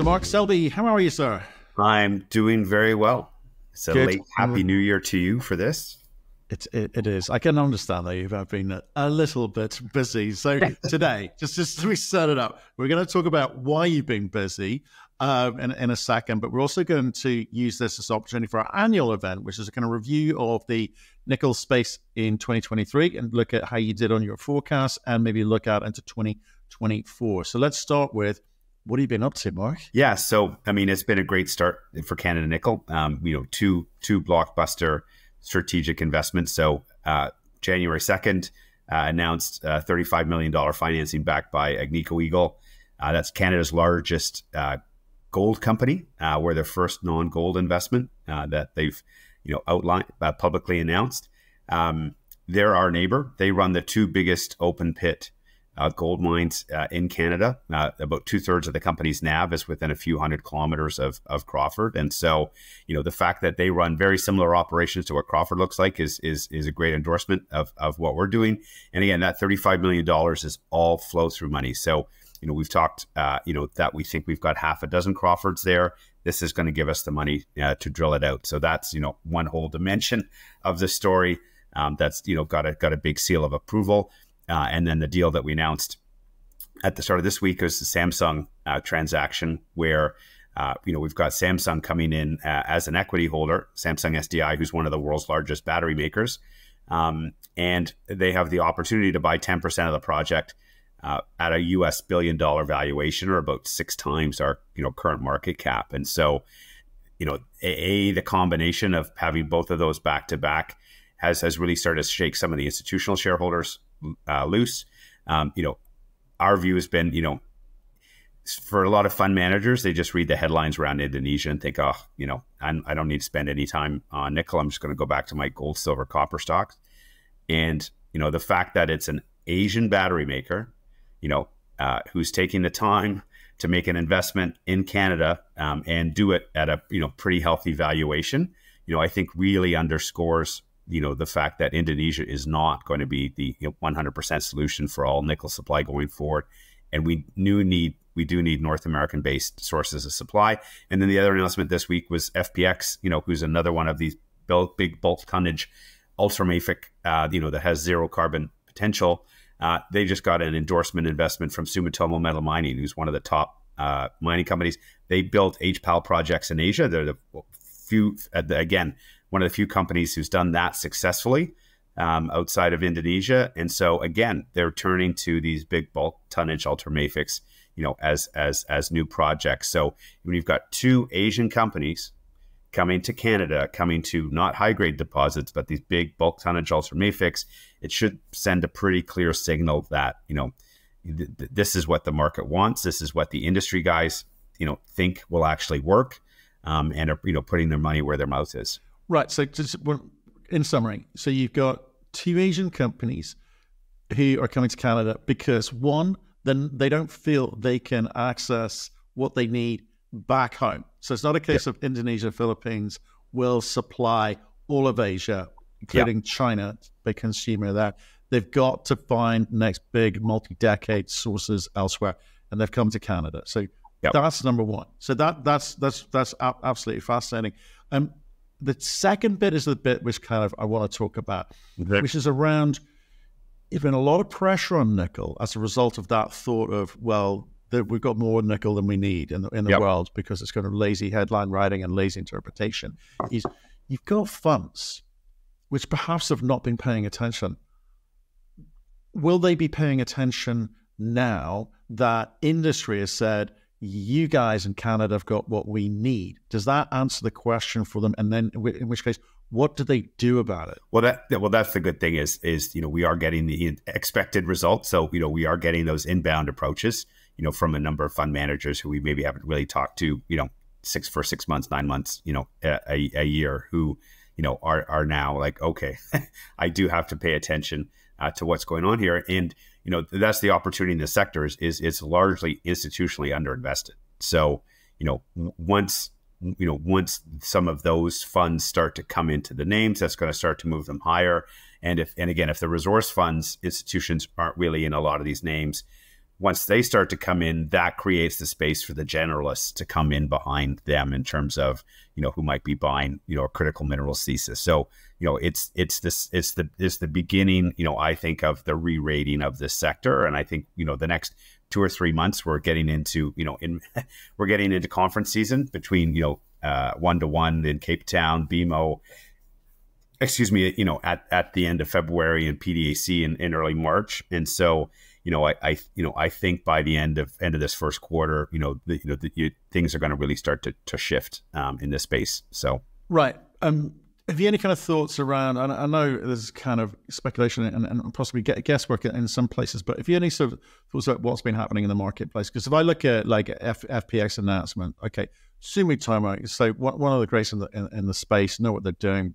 Mark. Selby, how are you, sir? I'm doing very well. It's a Good. late Happy New Year to you for this. It is. I can understand that you've been a little bit busy. So today, just to set it up, we're going to talk about why you've been busy in a second, but we're also going to use this as an opportunity for our annual event, which is a kind of review of the nickel space in 2023 and look at how you did on your forecast and maybe look out into 2024. So let's start with, what have you been up to, Mark? Yeah, so I mean, it's been a great start for Canada Nickel. Two blockbuster strategic investments. So January 2nd, announced $35 million financing backed by Agnico Eagle. That's Canada's largest gold company. We're the first non-gold investment that they've outlined, publicly announced. They're our neighbor. They run the two biggest open pit gold mines in Canada. About 2/3 of the company's NAV is within a few hundred kilometers of Crawford. And so, the fact that they run very similar operations to what Crawford looks like is a great endorsement of what we're doing. And again, that $35 million is all flow through money. So, we've talked, that we think we've got half a dozen Crawfords there. This is going to give us the money to drill it out. So that's, one whole dimension of the story that's, got a big seal of approval. And then the deal that we announced at the start of this week was the Samsung transaction, where we've got Samsung coming in as an equity holder, Samsung SDI, who's one of the world's largest battery makers, and they have the opportunity to buy 10% of the project at a US $1 billion valuation, or about 6 times our current market cap. And so, the combination of having both of those back to back has really started to shake some of the institutional shareholders loose. Our view has been, for a lot of fund managers, they just read the headlines around Indonesia and think, oh, I don't need to spend any time on nickel. I'm just going to go back to my gold, silver, copper stocks. And, the fact that it's an Asian battery maker, who's taking the time to make an investment in Canada and do it at a, pretty healthy valuation, I think really underscores the fact that Indonesia is not going to be the 100% solution for all nickel supply going forward. And we do need North American based sources of supply. And then the other announcement this week was FPX, who's another one of these big bulk tonnage ultramafic, that has zero carbon potential. They just got an endorsement investment from Sumitomo Metal Mining, who's one of the top mining companies. They built HPAL projects in Asia. They're the few, again, one of the few companies who's done that successfully outside of Indonesia. And so again, they're turning to these big bulk tonnage ultramafics, as new projects. So when you've got two Asian companies coming to Canada, coming to not high grade deposits, but these big bulk tonnage ultramafics, it should send a pretty clear signal that, this is what the market wants. This is what the industry guys, think will actually work, and are, putting their money where their mouth is. Right. So just in summary, so you've got two Asian companies who are coming to Canada because, one, then they don't feel they can access what they need back home. So it's not a case of Indonesia, Philippines will supply all of Asia, including China, big consumer there. They've got to find next big multi-decade sources elsewhere, and they've come to Canada. So that's number one. So that's absolutely fascinating. The second bit is the bit which kind of I want to talk about, which is around, there's been a lot of pressure on nickel as a result of that thought of, well, that we've got more nickel than we need in the world because it's kind of lazy headline writing and lazy interpretation. You've got funds which perhaps have not been paying attention. Will they be paying attention now that industry has said, you guys in Canada have got what we need? Does that answer the question for them? And then in which case, what do they do about it? Well, that's the good thing is we are getting the expected results. So, we are getting those inbound approaches, from a number of fund managers who we maybe haven't really talked to, 6 months, 9 months, a year, who, are now like, okay, I do have to pay attention to what's going on here. And, that's the opportunity in the sector is it's largely institutionally underinvested. So, once some of those funds start to come into the names, that's going to start to move them higher. And again, if the resource funds institutions aren't really in a lot of these names, once they start to come in, that creates the space for the generalists to come in behind them in terms of, who might be buying, a critical minerals thesis. So, it's the beginning, I think, of the re-rating of this sector. And I think, the next 2 or 3 months, we're getting into, we're getting into conference season between, 1-to-1 in Cape Town, BMO, at the end of February, and PDAC in early March. And so, I think by the end of this first quarter, things are going to really start to shift in this space. So right. Have you any kind of thoughts around? I know there's kind of speculation and possibly guesswork in some places, but if you have any sort of thoughts about what's been happening in the marketplace, because if I look at like FPX announcement, okay, Sumitomo, so one of the greats in the space, know what they're doing,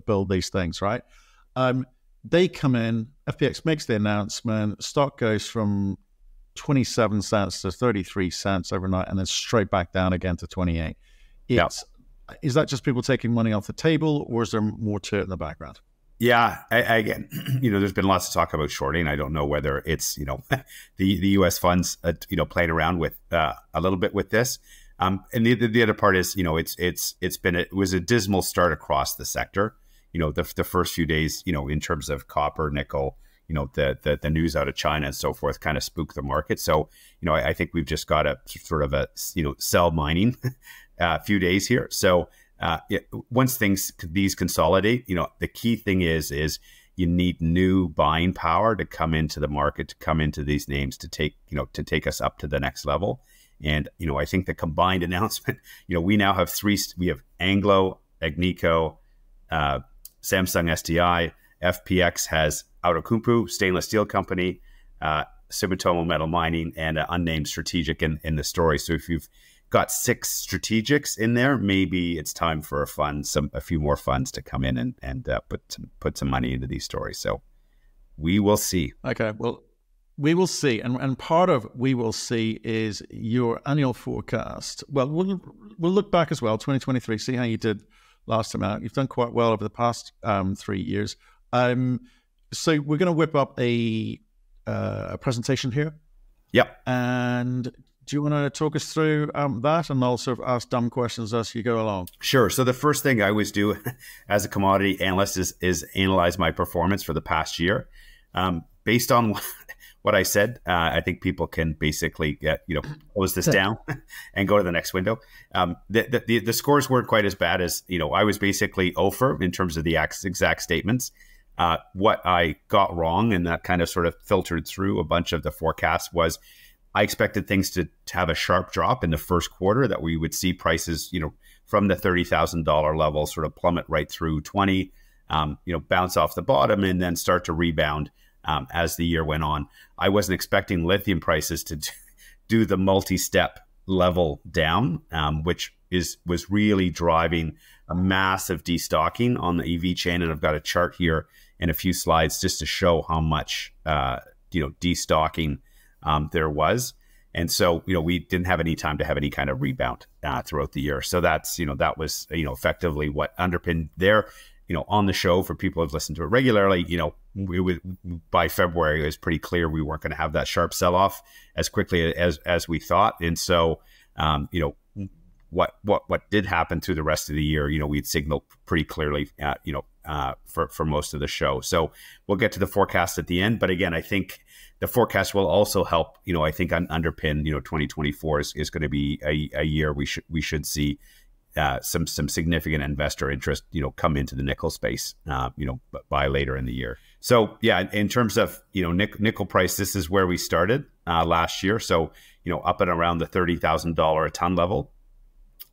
build these things, right? They come in, FPX makes the announcement, stock goes from 27 cents to 33 cents overnight, and then straight back down again to 28. Is that just people taking money off the table, or is there more to it in the background? Yeah, again, there's been lots of talk about shorting. I don't know whether it's, the U.S. funds, playing around with a little bit with this. And the other part is, it was a dismal start across the sector. The first few days, in terms of copper, nickel, the news out of China and so forth kind of spooked the market. So, I think we've just got a sort of a, sell mining a few days here. So once these consolidate, the key thing is you need new buying power to come into the market, to come into these names to take us up to the next level. And, I think the combined announcement, we now have we have Anglo, Agnico, Samsung SDI, FPX has Outokumpu, stainless steel company, Sumitomo Metal Mining, and an unnamed strategic in the story. So if you've got 6 strategics in there, maybe it's time for a few more funds to come in and put some money into these stories. So we will see. Okay, well, we will see. And part of we will see is your annual forecast. Well, we'll look back as well, 2023, see how you did last time out. You've done quite well over the past 3 years. So we're going to whip up a presentation here. Yep. And do you want to talk us through that, and I'll sort of ask dumb questions as you go along? Sure. So the first thing I always do as a commodity analyst is analyze my performance for the past year. Based on what I said, I think people can basically close this down and go to the next window. The scores weren't quite as bad as, I was basically over in terms of the exact statements. What I got wrong, and that kind of sort of filtered through a bunch of the forecasts, was I expected things to have a sharp drop in the first quarter, that we would see prices, from the $30,000 level sort of plummet right through 20, bounce off the bottom and then start to rebound as the year went on. I wasn't expecting lithium prices to do the multi-step level down, which was really driving a massive destocking on the EV chain. And I've got a chart here and a few slides just to show how much destocking there was. And so, we didn't have any time to have any kind of rebound throughout the year. So that's, that was, effectively what underpinned there. On the show, for people who've listened to it regularly, by February, it was pretty clear we weren't going to have that sharp sell-off as quickly as we thought. And so, what did happen through the rest of the year, we'd signaled pretty clearly, for most of the show. So we'll get to the forecast at the end. But again, I think the forecast will also help, I think underpin, 2024 is going to be a year we should see some significant investor interest, come into the nickel space, by later in the year. So yeah, in terms of, nickel price, this is where we started last year. So, up and around the $30,000 a ton level.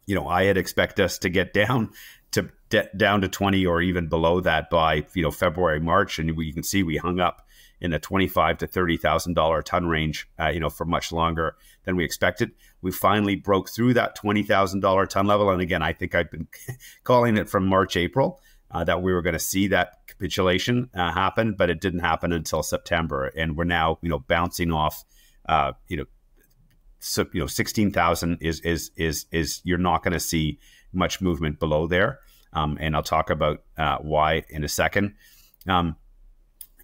I had expected us to get down to 20 or even below that by, February, March. And you can see we hung up in the $25,000 to $30,000 a ton range, for much longer than we expected. We finally broke through that $20,000 a ton level. And again, I think I've been calling it from March, April, that we were going to see that capitulation happen, but it didn't happen until September. And we're now, bouncing off, 16,000 is you're not going to see much movement below there. And I'll talk about why in a second.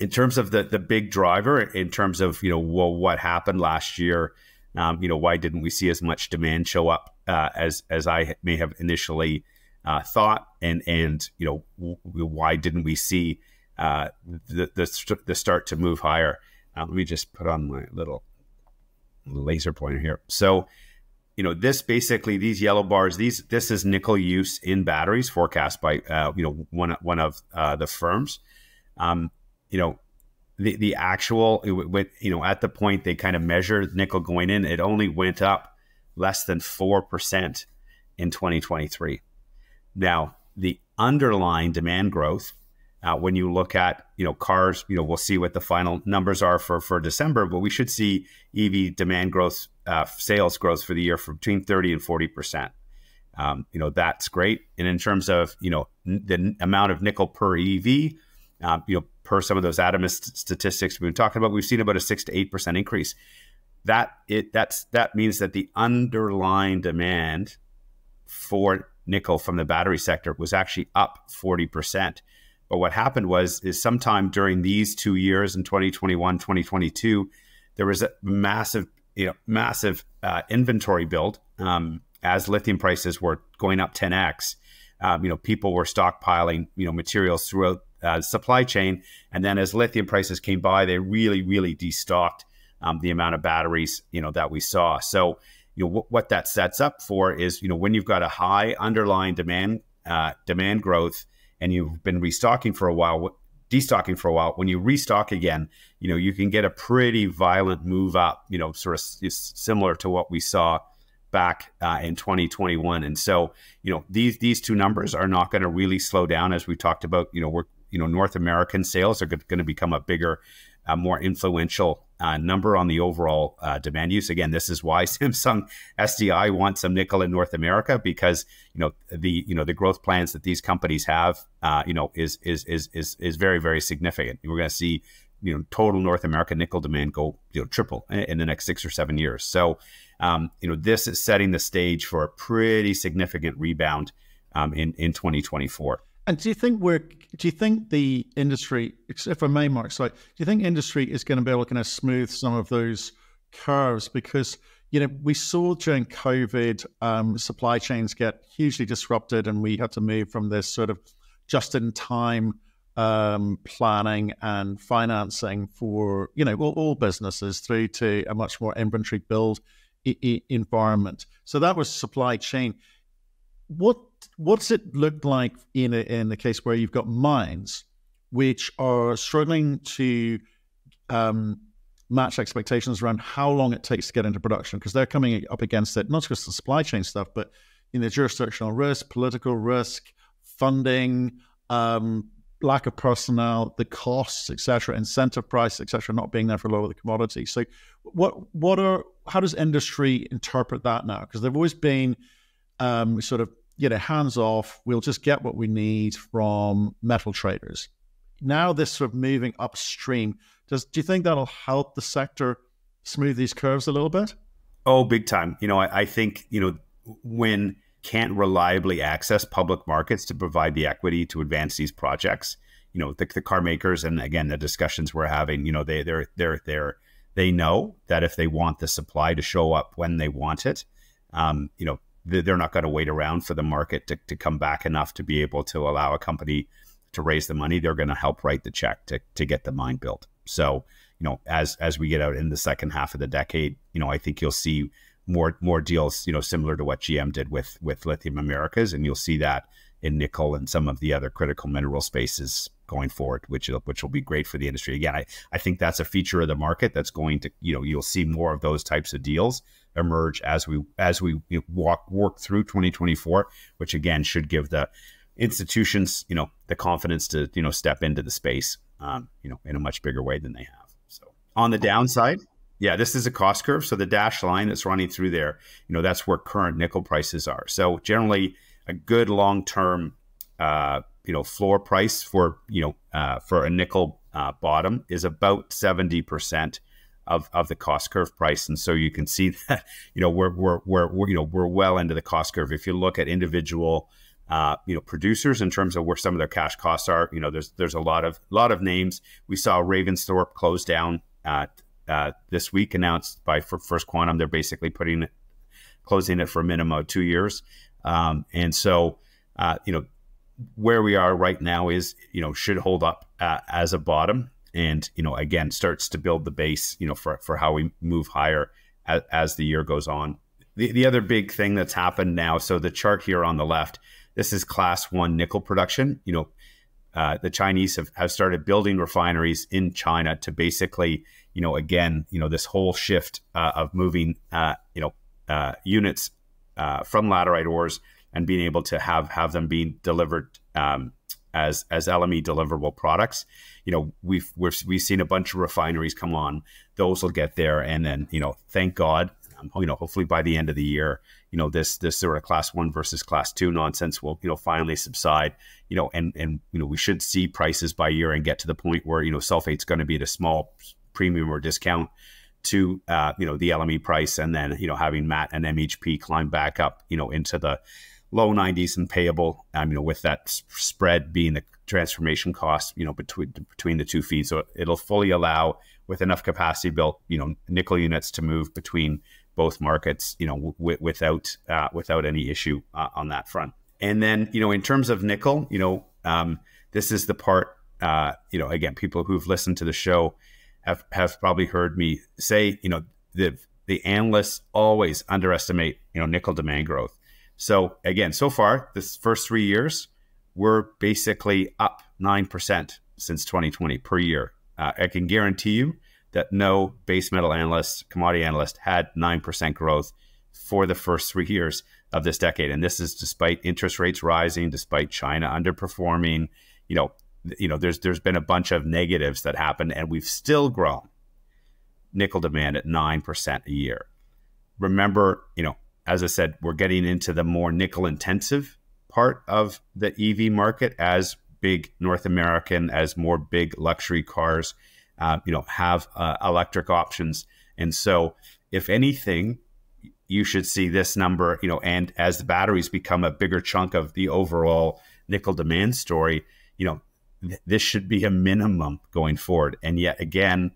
In terms of the big driver, in terms of, well, what happened last year, why didn't we see as much demand show up as I may have initially thought, and why didn't we see the start to move higher? Let me just put on my little laser pointer here. So, this basically, these yellow bars, this is nickel use in batteries forecast by one of the firms. The actual, at the point they kind of measured nickel going in, it only went up less than 4% in 2023. Now, the underlying demand growth, when you look at, cars, we'll see what the final numbers are for December, but we should see EV demand growth, sales growth for the year for between 30 and 40%. That's great. And in terms of, the amount of nickel per EV, per some of those Adamus statistics we've been talking about, we've seen about a 6 to 8% increase. That means that the underlying demand for nickel from the battery sector was actually up 40%. But what happened is sometime during these 2 years in 2021, 2022, there was a massive inventory build as lithium prices were going up 10x. People were stockpiling, materials throughout the supply chain. And then as lithium prices came by, they really, really destocked the amount of batteries, that we saw. So, what that sets up for is, when you've got a high underlying demand growth and you've been destocking for a while, when you restock again, you can get a pretty violent move up, sort of similar to what we saw back in 2021. And so, these two numbers are not going to really slow down. As we talked about, North American sales are going to become a bigger, more influential number on the overall demand use. Again, this is why Samsung SDI wants some nickel in North America, because the growth plans that these companies have is very, very significant. We're going to see total North American nickel demand go triple in the next 6 or 7 years. So this is setting the stage for a pretty significant rebound in 2024. And do you think the industry, if I may, Mark, sorry, do you think industry is going to be able to kind of smooth some of those curves? Because, we saw during COVID, supply chains get hugely disrupted, and we had to move from this sort of just-in-time planning and financing for, all businesses through to a much more inventory build environment. So that was supply chain. What's it look like in the case where you've got mines which are struggling to match expectations around how long it takes to get into production, because they're coming up against it, not just the supply chain stuff, but jurisdictional risk, political risk, funding, lack of personnel, the costs, etc., incentive price, etc., not being there for lower the commodity. So how does industry interpret that now? Because they've always been sort of hands off, we'll just get what we need from metal traders. Now this sort of moving upstream, do you think that'll help the sector smooth these curves a little bit? Oh, big time. I think, when can't reliably access public markets to provide the equity to advance these projects, the car makers, and again, the discussions we're having, they know that if they want the supply to show up when they want it, they're not going to wait around for the market to come back enough to be able to allow a company to raise the money. They're going to help write the check to get the mine built. So, as we get out in the second half of the decade, I think you'll see more deals, similar to what GM did with Lithium Americas, and you'll see that in nickel and some of the other critical mineral spaces going forward, which will be great for the industry. Again, I think that's a feature of the market that's going to, you'll see more of those types of deals emerge as we work through 2024, which again should give the institutions, the confidence to, step into the space, in a much bigger way than they have. So on the downside, yeah, this is a cost curve. So the dashed line that's running through there, that's where current nickel prices are. So generally a good long-term, floor price for a nickel bottom is about 70% of the cost curve price. And so you can see that, we're well into the cost curve. If you look at individual producers in terms of where some of their cash costs are. There's a lot of names. We saw Ravensthorpe close down this week, announced by First Quantum. They're basically closing it for a minimum of 2 years. And so, where we are right now is, should hold up as a bottom, and, again, starts to build the base, for how we move higher as the year goes on. The other big thing that's happened now, so the chart here on the left, this is class 1 nickel production. The Chinese have started building refineries in China to basically, again, this whole shift of moving, units from laterite ores and being able to have them being delivered as LME deliverable products. We've seen a bunch of refineries come on. Those will get there, and then thank God, hopefully by the end of the year, this sort of class 1 versus class 2 nonsense will finally subside. And we should see prices by year and get to the point where sulfate's going to be at a small premium or discount to the LME price, and then having MAT and MHP climb back up into the low 90s and payable, with that spread being the transformation cost between the two feeds. So it'll fully allow, with enough capacity built, nickel units to move between both markets, without any issue on that front. And then in terms of nickel, this is the part, again, people who've listened to the show have probably heard me say, the analysts always underestimate, nickel demand growth. So again, so far, this first 3 years, we're basically up 9% since 2020 per year. I can guarantee you that no base metal analyst, commodity analyst had 9% growth for the first 3 years of this decade. And this is despite interest rates rising, despite China underperforming. There's been a bunch of negatives that happened, and we've still grown nickel demand at 9% a year. Remember, as I said, we're getting into the more nickel intensive part of the EV market as big North American, as more big luxury cars, have electric options. And so if anything, you should see this number, and as the batteries become a bigger chunk of the overall nickel demand story, this should be a minimum going forward. And yet again,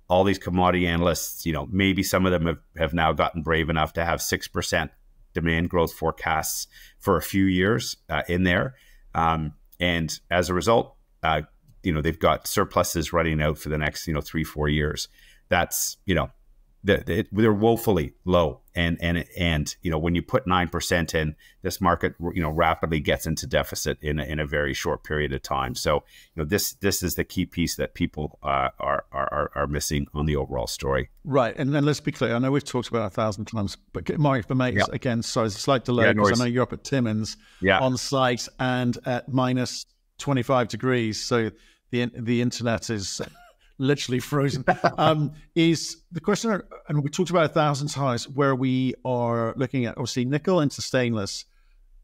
all these commodity analysts, maybe some of them have now gotten brave enough to have 6% demand growth forecasts for a few years in there. And as a result, they've got surpluses running out for the next, 3-4 years. That's, they're woefully low. And when you put 9% in, this market, rapidly gets into deficit in a very short period of time. So, this is the key piece that people are missing on the overall story. Right. And then let's be clear. I know we've talked about 1,000 times, but Mark, for me, again, sorry, it's a slight delay because I know you're up at Timmins on site and at minus 25 degrees. So the internet is literally frozen. Is the question, and we talked about 1,000 times, where we are looking at, obviously, nickel into stainless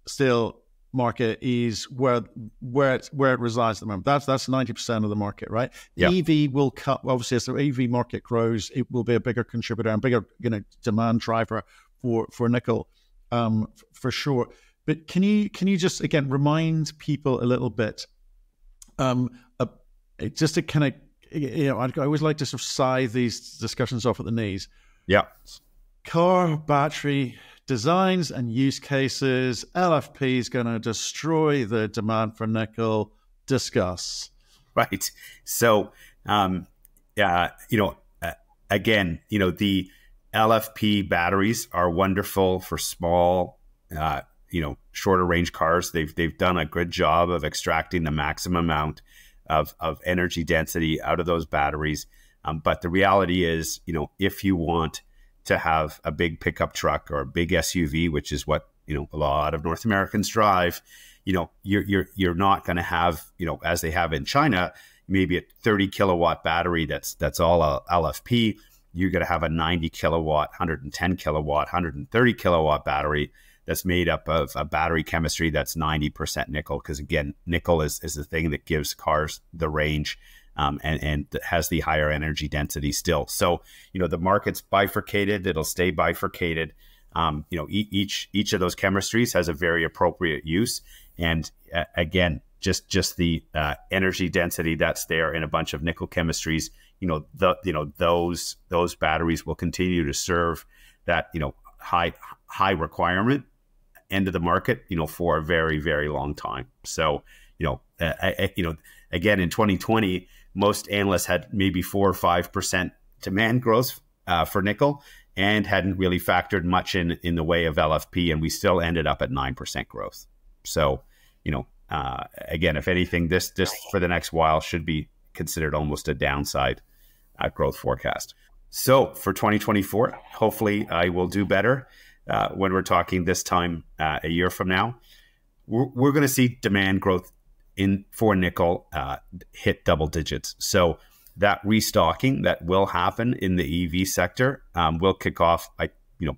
steel market is where it resides at the moment. That's 90% of the market, right? The EV will cut, obviously, as the EV market grows, it will be a bigger contributor and bigger demand driver for nickel, for sure. But can you just, again, remind people a little bit, just to kind of, I always like to sort of size these discussions off at the knees. Yeah. Car battery designs and use cases. LFP is going to destroy the demand for nickel. Discuss. Right. So, again, the LFP batteries are wonderful for small, shorter range cars. They've done a good job of extracting the maximum amount of energy density out of those batteries. But the reality is, if you want to have a big pickup truck or a big SUV, which is what, a lot of North Americans drive, you're not going to have, as they have in China, maybe a 30 kilowatt battery that's all LFP. You're going to have a 90 kilowatt, 110 kilowatt, 130 kilowatt battery that's made up of a battery chemistry that's 90% nickel. Because again, nickel is the thing that gives cars the range and has the higher energy density still. So, the market's bifurcated. It'll stay bifurcated. Each of those chemistries has a very appropriate use, and again, just the energy density that's there in a bunch of nickel chemistries. Those batteries will continue to serve that high requirement end of the market, for a very, very long time. So, again, in 2020, most analysts had maybe 4 or 5% demand growth for nickel, and hadn't really factored much in the way of LFP, and we still ended up at 9% growth. So, again, if anything, this for the next while should be considered almost a downside growth forecast. So for 2024, hopefully I will do better when we're talking this time a year from now. We're going to see demand growth for nickel hit double digits. So that restocking that will happen in the EV sector will kick off,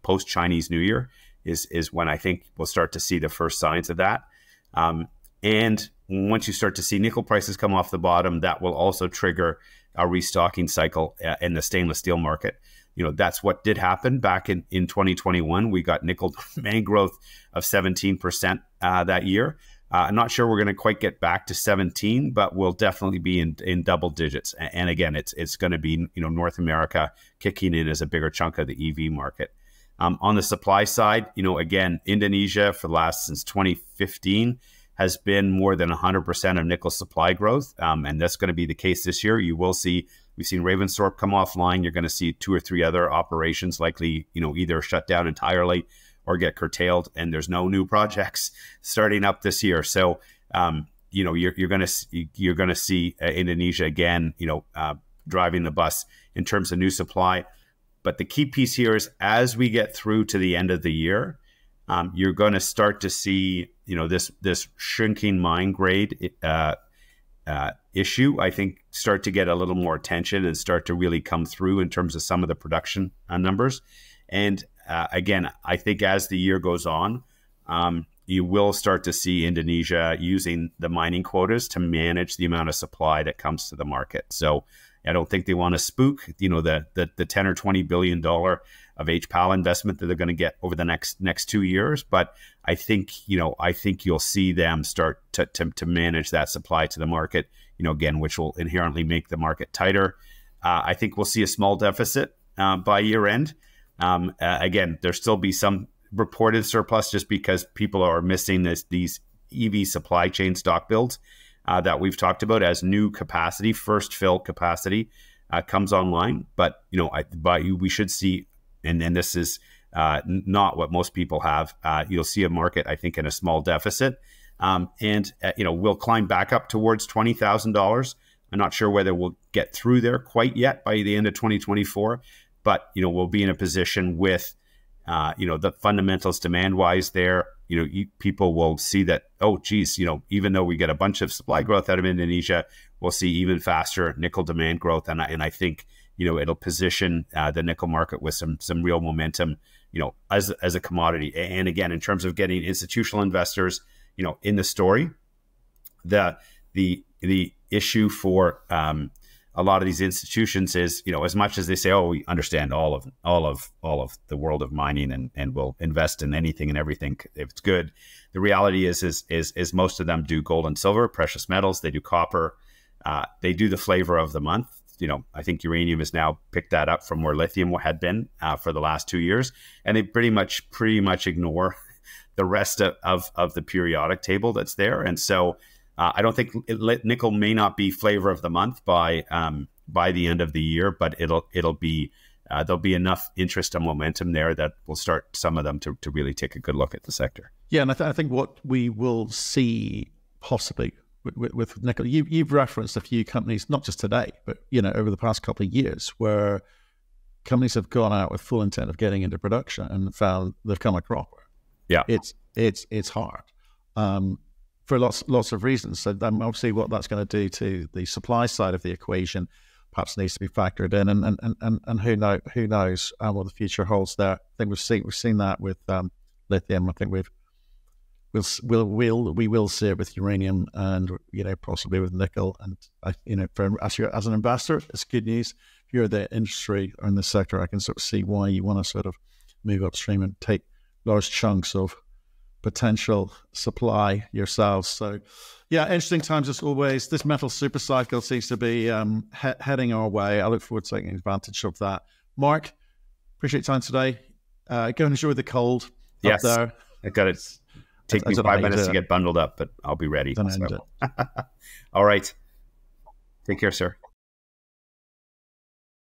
post Chinese New Year is when I think we'll start to see the first signs of that. And once you start to see nickel prices come off the bottom, that will also trigger a restocking cycle in the stainless steel market. That's what did happen back in 2021. We got nickel demand growth of 17% that year. I'm not sure we're going to quite get back to 17, but we'll definitely be in double digits. And again, it's going to be North America kicking in as a bigger chunk of the EV market. On the supply side, again, Indonesia since 2015 has been more than 100% of nickel supply growth, and that's going to be the case this year. We've seen Ravensthorpe come offline. You're going to see 2 or 3 other operations likely, either shut down entirely or get curtailed, and there's no new projects starting up this year. So, you're going to see Indonesia again, driving the bus in terms of new supply. But the key piece here is as we get through to the end of the year, you're going to start to see, this shrinking mine grade issue, I think, start to get a little more attention and start to really come through in terms of some of the production numbers. And again, I think as the year goes on, you will start to see Indonesia using the mining quotas to manage the amount of supply that comes to the market. So I don't think they want to spook, the $10 or $20 billion of HPAL investment that they're going to get over the next 2 years. But I think you'll see them start to manage that supply to the market, again, which will inherently make the market tighter. I think we'll see a small deficit by year end. Again, there'll still be some reported surplus just because people are missing these EV supply chain stock builds that we've talked about as new capacity, first fill capacity comes online. But we should see, and this is not what most people have. You'll see a market, I think, in a small deficit, and we'll climb back up towards $20,000. I'm not sure whether we'll get through there quite yet by the end of 2024, but we'll be in a position with the fundamentals demand wise there. People will see that, oh, geez, even though we get a bunch of supply growth out of Indonesia, we'll see even faster nickel demand growth. And I think, it'll position the nickel market with some real momentum, as a commodity. And again, in terms of getting institutional investors, in the story, the issue for a lot of these institutions is, as much as they say, oh, we understand all of the world of mining and will invest in anything and everything if it's good. The reality is most of them do gold and silver, precious metals. They do copper. They do the flavor of the month. I think uranium has now picked that up from where lithium had been for the last 2 years, and they pretty much ignore the rest of the periodic table that's there. And so I don't think nickel may not be flavor of the month by the end of the year, but it'll be there'll be enough interest and momentum there that will start some of them to really take a good look at the sector. Yeah, and I think what we will see possibly with nickel, you've referenced a few companies, not just today, but over the past couple of years, where companies have gone out with full intent of getting into production and found they've come a cropper. Yeah, it's hard. For lots of reasons. So obviously what that's going to do to the supply side of the equation perhaps needs to be factored in, and who knows what the future holds there. I think we've seen that with lithium. I think we will see it with uranium, and possibly with nickel. And as an investor, it's good news. If you're the industry or in the sector, I can sort of see why you want to sort of move upstream and take large chunks of potential supply yourselves. So, yeah, interesting times as always. This metal super cycle seems to be heading our way. I look forward to taking advantage of that. Mark, appreciate your time today. Go and enjoy the cold up there. I got it. Take me 5 minutes to get bundled up, but I'll be ready. So. All right. Take care, sir.